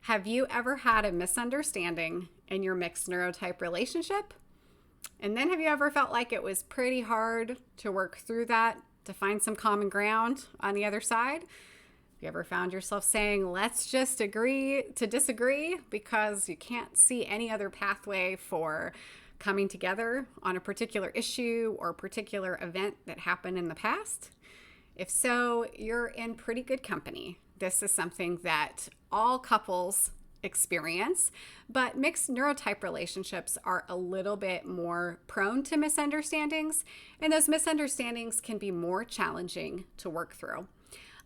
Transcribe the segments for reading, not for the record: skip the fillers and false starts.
Have you ever had a misunderstanding in your mixed neurotype relationship? And then have you ever felt like it was pretty hard to work through that, to find some common ground on the other side? Have you ever found yourself saying, let's just agree to disagree because you can't see any other pathway for coming together on a particular issue or particular event that happened in the past? If so, you're in pretty good company. This is something that all couples experience, but mixed neurotype relationships are a little bit more prone to misunderstandings, and those misunderstandings can be more challenging to work through.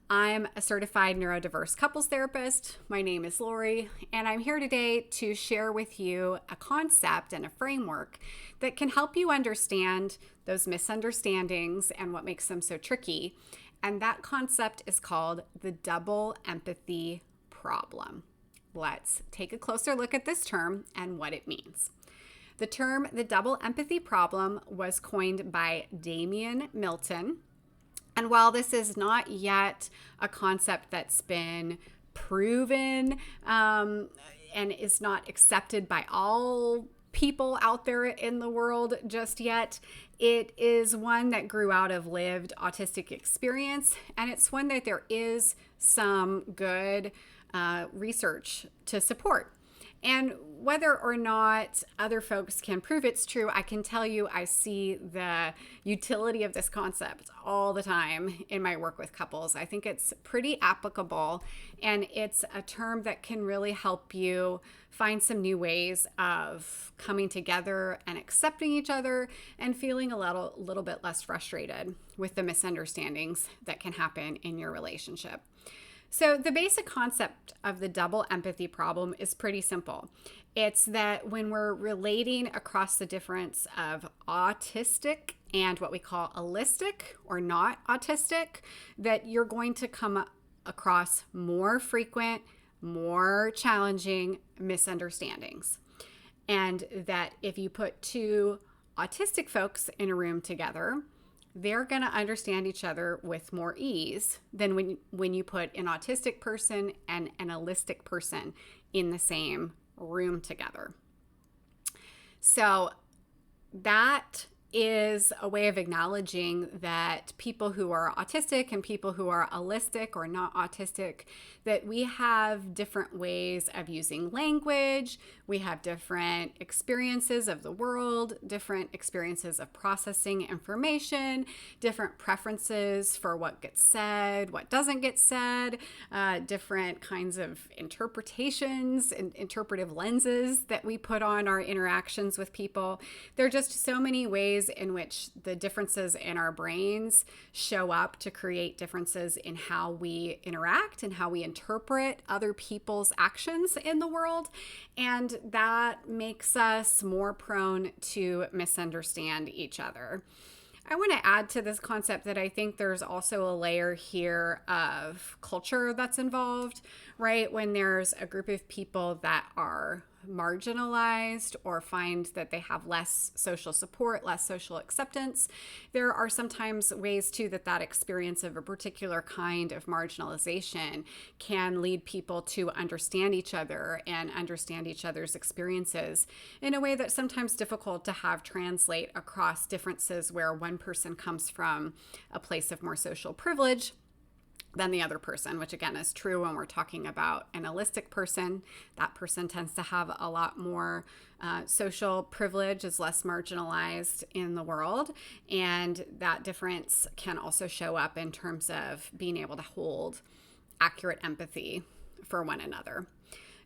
I'm a certified neurodiverse couples therapist. My name is Lori, and I'm here today to share with you a concept and a framework that can help you understand those misunderstandings and what makes them so tricky. And that concept is called the double empathy problem. Let's take a closer look at this term and what it means. The term, the double empathy problem, was coined by Damian Milton. And while this is not yet a concept that's been proven and is not accepted by all people out there in the world just yet, it is one that grew out of lived autistic experience, and it's one that there is some good research to support. And whether or not other folks can prove it's true, I can tell you I see the utility of this concept all the time in my work with couples. I think it's pretty applicable, and it's a term that can really help you find some new ways of coming together and accepting each other and feeling a little bit less frustrated with the misunderstandings that can happen in your relationship. So the basic concept of the double empathy problem is pretty simple. It's that when we're relating across the difference of autistic and what we call allistic or not autistic, that you're going to come across more frequent, more challenging misunderstandings. And that if you put two autistic folks in a room together, they're going to understand each other with more ease than when you put an autistic person and an allistic person in the same room together. So that is a way of acknowledging that people who are autistic and people who are allistic or not autistic, that we have different ways of using language, we have different experiences of the world, different experiences of processing information, different preferences for what gets said, what doesn't get said, different kinds of interpretations and interpretive lenses that we put on our interactions with people. There are just so many ways in which the differences in our brains show up to create differences in how we interact and how we interpret other people's actions in the world. And that makes us more prone to misunderstand each other. I want to add to this concept that I think there's also a layer here of culture that's involved, right? When there's a group of people that are marginalized or find that they have less social support, less social acceptance, there are sometimes ways too that experience of a particular kind of marginalization can lead people to understand each other and understand each other's experiences in a way that's sometimes difficult to have translate across differences where one person comes from a place of more social privilege than the other person, which again is true when we're talking about an allistic person. That person tends to have a lot more social privilege, is less marginalized in the world. And that difference can also show up in terms of being able to hold accurate empathy for one another.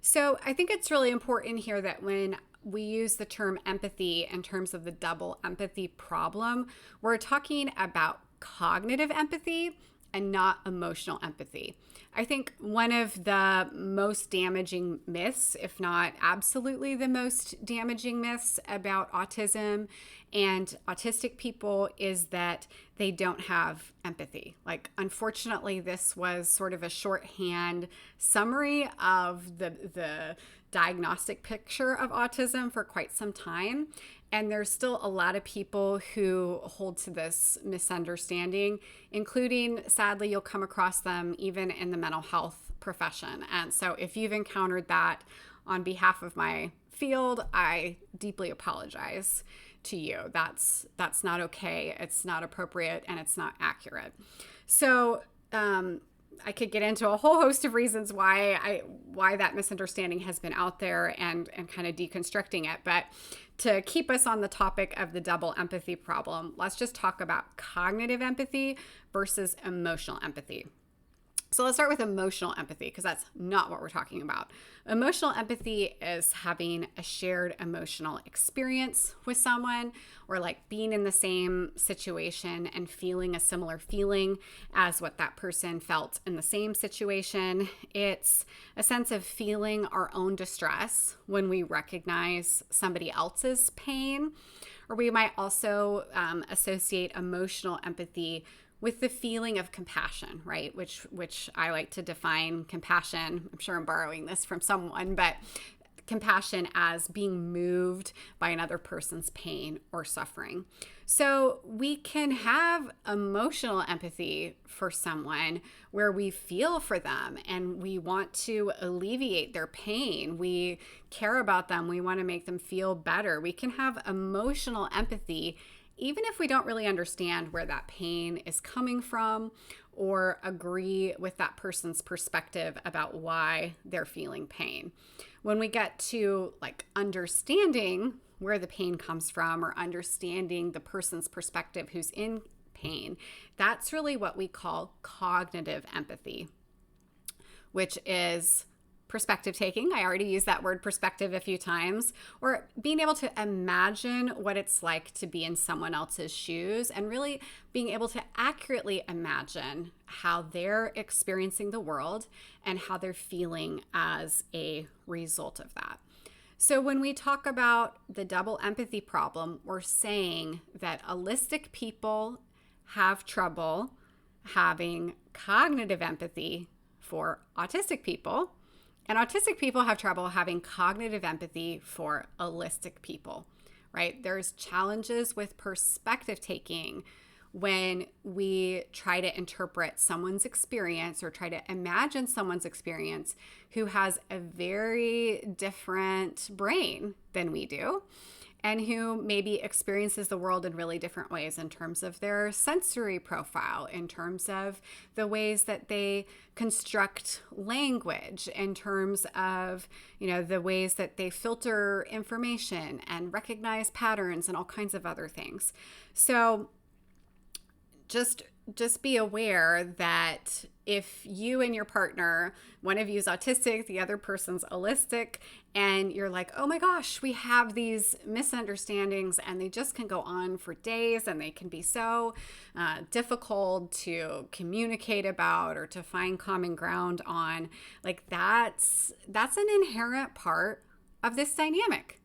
So I think it's really important here that when we use the term empathy in terms of the double empathy problem, we're talking about cognitive empathy and not emotional empathy. I think one of the most damaging myths, if not absolutely the most damaging myths about autism and autistic people, is that they don't have empathy. Like, unfortunately, this was sort of a shorthand summary of the diagnostic picture of autism for quite some time. And there's still a lot of people who hold to this misunderstanding, including, sadly, you'll come across them even in the mental health profession. And so if you've encountered that on behalf of my field, I deeply apologize to you. That's not okay. It's not appropriate, and it's not accurate. So I could get into a whole host of reasons why that misunderstanding has been out there and kind of deconstructing it. But to keep us on the topic of the double empathy problem, let's just talk about cognitive empathy versus emotional empathy. So let's start with emotional empathy, because that's not what we're talking about. Emotional empathy is having a shared emotional experience with someone, or like being in the same situation and feeling a similar feeling as what that person felt in the same situation. It's a sense of feeling our own distress when we recognize somebody else's pain, or we might also associate emotional empathy with the feeling of compassion, right? Which I like to define compassion. I'm sure I'm borrowing this from someone, but compassion as being moved by another person's pain or suffering. So we can have emotional empathy for someone where we feel for them and we want to alleviate their pain. We care about them. We want to make them feel better. We can have emotional empathy even if we don't really understand where that pain is coming from or agree with that person's perspective about why they're feeling pain. When we get to like understanding where the pain comes from or understanding the person's perspective who's in pain, that's really what we call cognitive empathy, which is perspective taking. I already used that word perspective a few times, or being able to imagine what it's like to be in someone else's shoes and really being able to accurately imagine how they're experiencing the world and how they're feeling as a result of that. So when we talk about the double empathy problem, we're saying that allistic people have trouble having cognitive empathy for autistic people, and autistic people have trouble having cognitive empathy for allistic people, right? There's challenges with perspective taking when we try to interpret someone's experience or try to imagine someone's experience who has a very different brain than we do, and who maybe experiences the world in really different ways in terms of their sensory profile, in terms of the ways that they construct language, in terms of, the ways that they filter information and recognize patterns and all kinds of other things. So just be aware that if you and your partner, one of you is autistic, the other person's allistic, and you're like, oh my gosh, we have these misunderstandings and they just can go on for days and they can be so difficult to communicate about or to find common ground on, like that's an inherent part of this dynamic.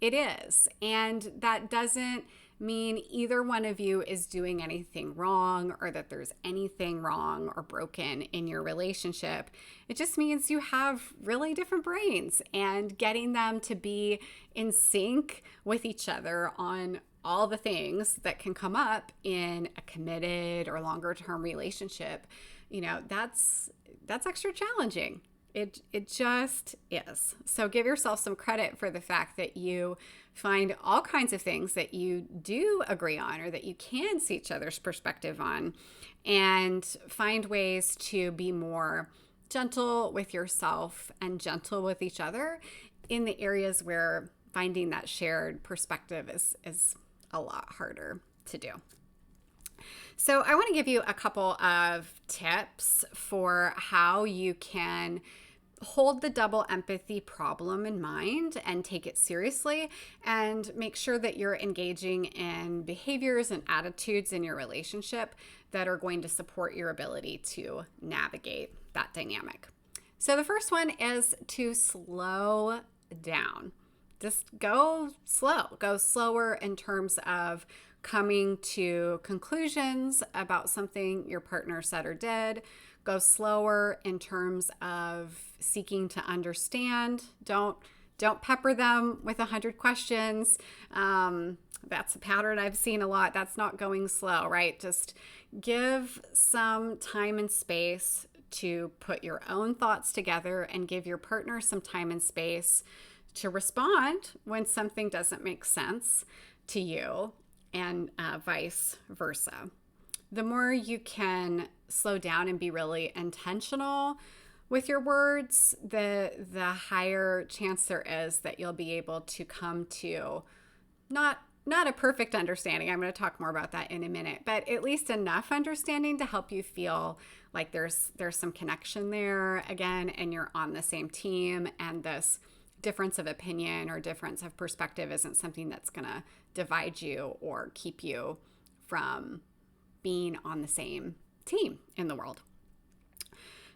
It is. And that doesn't mean either one of you is doing anything wrong or that there's anything wrong or broken in your relationship. It just means you have really different brains, and getting them to be in sync with each other on all the things that can come up in a committed or longer term relationship, that's extra challenging. It just is. So give yourself some credit for the fact that you find all kinds of things that you do agree on or that you can see each other's perspective on, and find ways to be more gentle with yourself and gentle with each other in the areas where finding that shared perspective is a lot harder to do. So I want to give you a couple of tips for how you can hold the double empathy problem in mind and take it seriously, and make sure that you're engaging in behaviors and attitudes in your relationship that are going to support your ability to navigate that dynamic. So the first one is to slow down. Just go slower in terms of coming to conclusions about something your partner said or did. Go slower in terms of seeking to understand. Don't pepper them with 100 questions. That's a pattern I've seen a lot. That's not going slow, right? Just give some time and space to put your own thoughts together and give your partner some time and space to respond when something doesn't make sense to you, and vice versa. The more you can slow down and be really intentional with your words, the higher chance there is that you'll be able to come to not a perfect understanding. I'm going to talk more about that in a minute, but at least enough understanding to help you feel like there's some connection there again, and you're on the same team, and this difference of opinion or difference of perspective isn't something that's going to divide you or keep you from being on the same team in the world.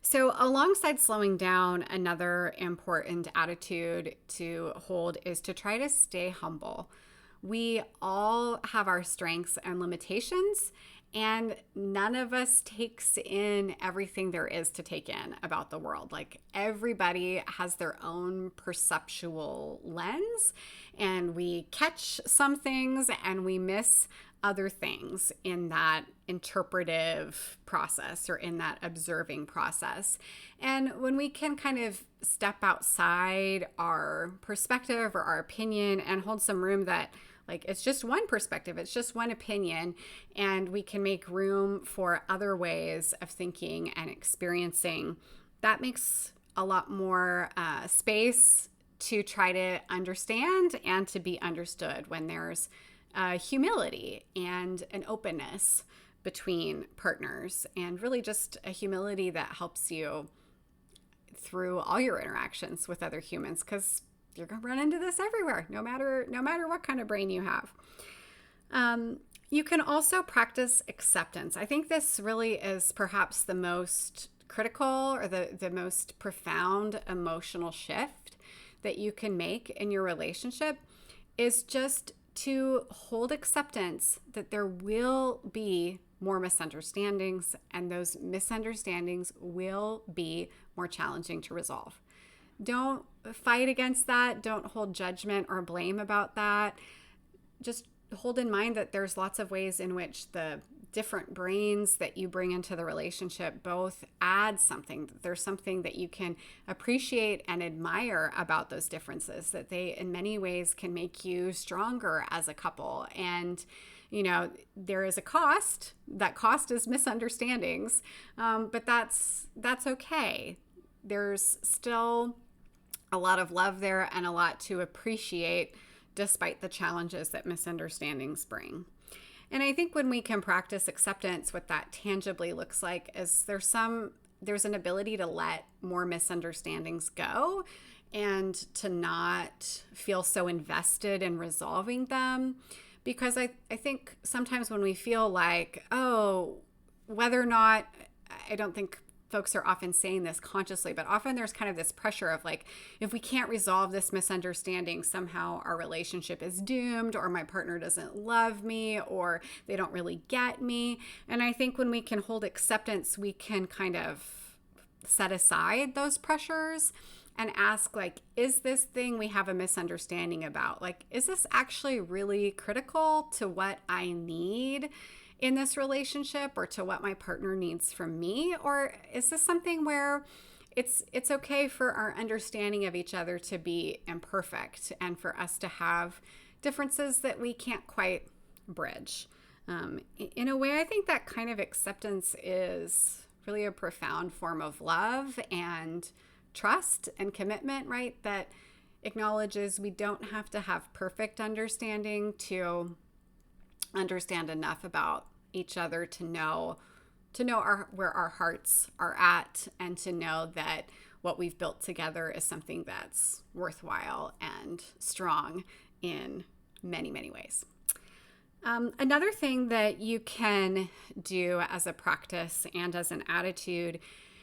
So alongside slowing down, another important attitude to hold is to try to stay humble. We all have our strengths and limitations, and none of us takes in everything there is to take in about the world. Like, everybody has their own perceptual lens, and we catch some things and we miss other things in that interpretive process or in that observing process. And when we can kind of step outside our perspective or our opinion and hold some room that, like, it's just one perspective, it's just one opinion, and we can make room for other ways of thinking and experiencing, that makes a lot more space to try to understand and to be understood when there's humility and an openness between partners, and really just a humility that helps you through all your interactions with other humans, because you're going to run into this everywhere, no matter what kind of brain you have. You can also practice acceptance. I think this really is perhaps the most critical or the most profound emotional shift that you can make in your relationship, is just to hold acceptance that there will be more misunderstandings, and those misunderstandings will be more challenging to resolve. Don't fight against that. Don't hold judgment or blame about that. Just hold in mind that there's lots of ways in which the different brains that you bring into the relationship both add something. There's something that you can appreciate and admire about those differences, that they in many ways can make you stronger as a couple. And there is a cost. That cost is misunderstandings, but that's okay. There's still a lot of love there and a lot to appreciate despite the challenges that misunderstandings bring. And I think when we can practice acceptance, what that tangibly looks like is there's an ability to let more misunderstandings go and to not feel so invested in resolving them. Because I think sometimes when we feel like, whether or not, I don't think folks are often saying this consciously, but often there's kind of this pressure of like, if we can't resolve this misunderstanding, somehow our relationship is doomed, or my partner doesn't love me, or they don't really get me. And I think when we can hold acceptance, we can kind of set aside those pressures and ask, like, is this thing we have a misunderstanding about, like, is this actually really critical to what I need in this relationship or to what my partner needs from me? Or is this something where it's okay for our understanding of each other to be imperfect and for us to have differences that we can't quite bridge? In a way, I think that kind of acceptance is really a profound form of love and trust and commitment, right? That acknowledges we don't have to have perfect understanding to understand enough about each other to know where our hearts are at, and to know that what we've built together is something that's worthwhile and strong in many, many ways. Another thing that you can do as a practice and as an attitude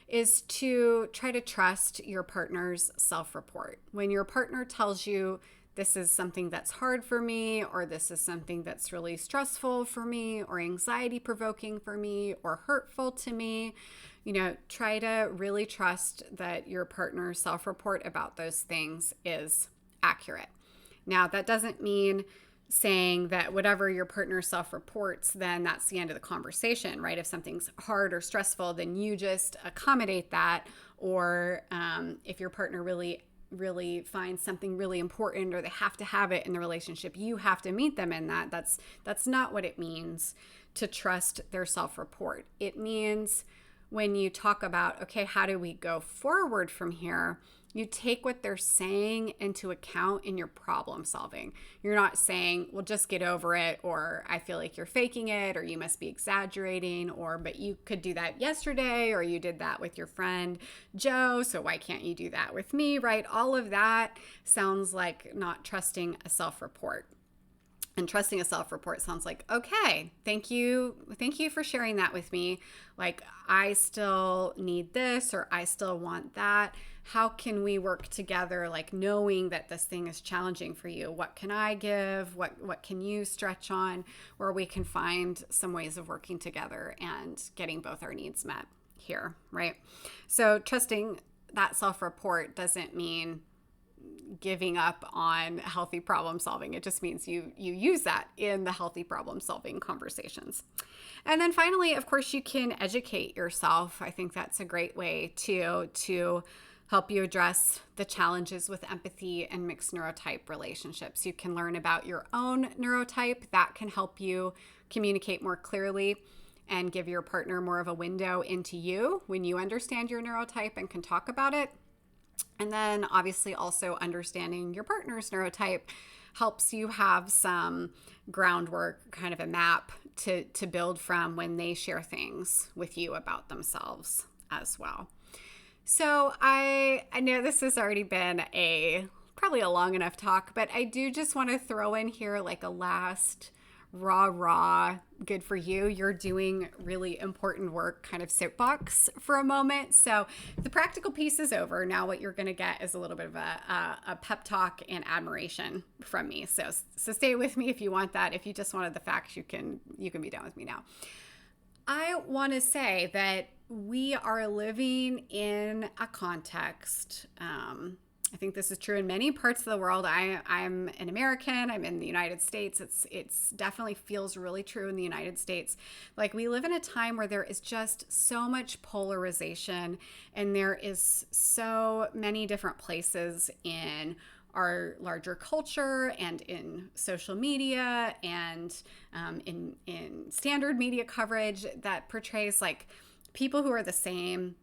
is to try to trust your partner's self-report. When your partner tells you, this is something that's hard for me, or this is something that's really stressful for me, or anxiety provoking for me, or hurtful to me, try to really trust that your partner's self-report about those things is accurate. Now, that doesn't mean saying that whatever your partner self-reports, then that's the end of the conversation, right? If something's hard or stressful, then you just accommodate that. Or if your partner really finds something really important, or they have to have it in the relationship, you have to meet them in that. That's not what it means to trust their self-report. It means when you talk about, okay, how do we go forward from here? You take what they're saying into account in your problem solving. You're not saying, well, just get over it, or I feel like you're faking it, or you must be exaggerating, or but you could do that yesterday, or you did that with your friend Joe, so why can't you do that with me, right? All of that sounds like not trusting a self-report. And trusting a self-report sounds like, okay, thank you for sharing that with me. Like, I still need this, or I still want that. How can we work together, like knowing that this thing is challenging for you? What can I give? What can you stretch on, where we can find some ways of working together and getting both our needs met here, right? So trusting that self-report doesn't mean giving up on healthy problem solving. It just means you use that in the healthy problem solving conversations. And then finally, of course, you can educate yourself. I think that's a great way to help you address the challenges with empathy and mixed neurotype relationships. You can learn about your own neurotype. That can help you communicate more clearly and give your partner more of a window into you when you understand your neurotype and can talk about it. And then obviously also understanding your partner's neurotype helps you have some groundwork, kind of a map to build from when they share things with you about themselves as well. So I know this has already been probably a long enough talk, but I do just want to throw in here like a last raw, good for you. You're doing really important work, kind of soapbox for a moment. So the practical piece is over. Now what you're going to get is a little bit of a pep talk and admiration from me. So stay with me if you want that. If you just wanted the facts, you can be done with me now. I want to say that we are living in a context. I think this is true in many parts of the world. I'm an American. I'm in the United States. It's definitely feels really true in the United States. Like, we live in a time where there is just so much polarization, and there is so many different places in our larger culture and in social media and in standard media coverage that portrays like people who are the same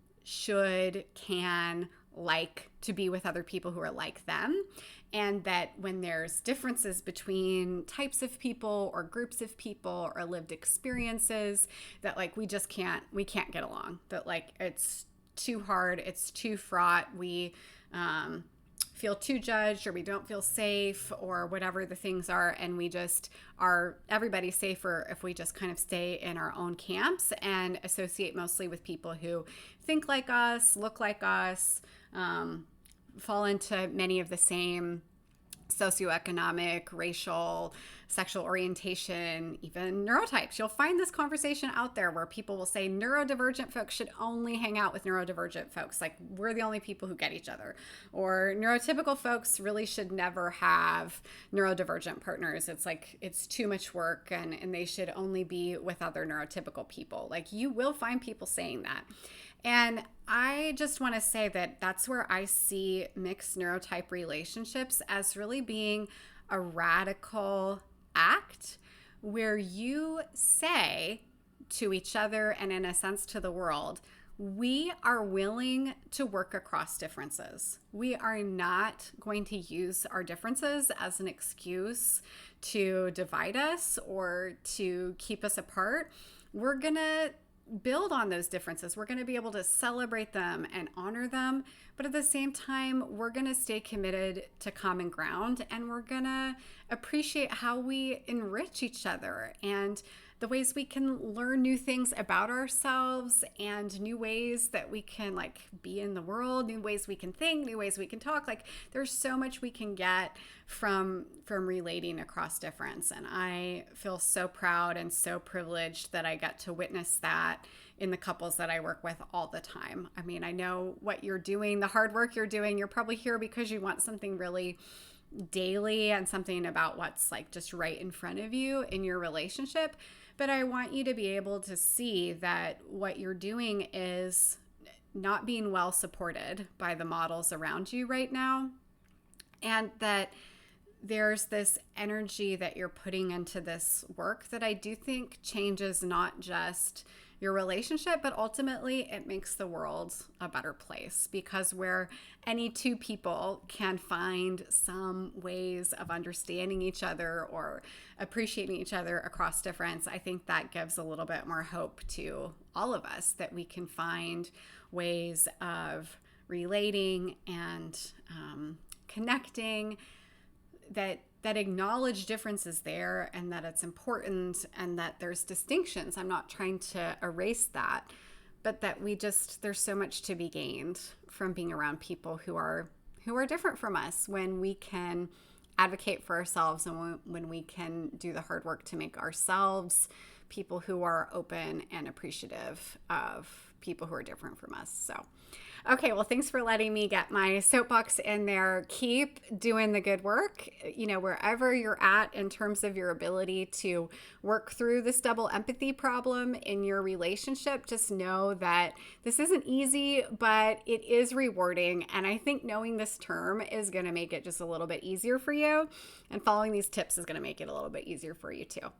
can like to be with other people who are like them, and that when there's differences between types of people or groups of people or lived experiences, that like we can't get along, that like it's too hard, it's too fraught, we feel too judged, or we don't feel safe, or whatever the things are, and we just everybody's safer if we just kind of stay in our own camps and associate mostly with people who think like us, look like us, fall into many of the same socioeconomic, racial, sexual orientation, even neurotypes. You'll find this conversation out there where people will say neurodivergent folks should only hang out with neurodivergent folks. Like, we're the only people who get each other. Or neurotypical folks really should never have neurodivergent partners. It's like, it's too much work, and they should only be with other neurotypical people. Like, you will find people saying that. And I just want to say that that's where I see mixed neurotype relationships as really being a radical act where you say to each other, and in a sense to the world, we are willing to work across differences. We are not going to use our differences as an excuse to divide us or to keep us apart. We're going to build on those differences. We're going to be able to celebrate them and honor them, but at the same time, we're going to stay committed to common ground, and we're going to appreciate how we enrich each other and the ways we can learn new things about ourselves and new ways that we can like be in the world, new ways we can think, new ways we can talk. Like, there's so much we can get from relating across difference. And I feel so proud and so privileged that I get to witness that in the couples that I work with all the time. I mean, I know what you're doing, the hard work you're doing. You're probably here because you want something really daily and something about what's like just right in front of you in your relationship. But I want you to be able to see that what you're doing is not being well supported by the models around you right now, and that there's this energy that you're putting into this work that I do think changes not just your relationship, but ultimately it makes the world a better place, because where any two people can find some ways of understanding each other or appreciating each other across difference, I think that gives a little bit more hope to all of us, that we can find ways of relating and connecting that acknowledge differences there, and that it's important, and that there's distinctions. I'm not trying to erase that, but that there's so much to be gained from being around people who are different from us, when we can advocate for ourselves, and when we can do the hard work to make ourselves people who are open and appreciative of people who are different from us. So okay, well, thanks for letting me get my soapbox in there. Keep doing the good work, wherever you're at in terms of your ability to work through this double empathy problem in your relationship. Just know that this isn't easy, but it is rewarding. And I think knowing this term is going to make it just a little bit easier for you. And following these tips is going to make it a little bit easier for you too.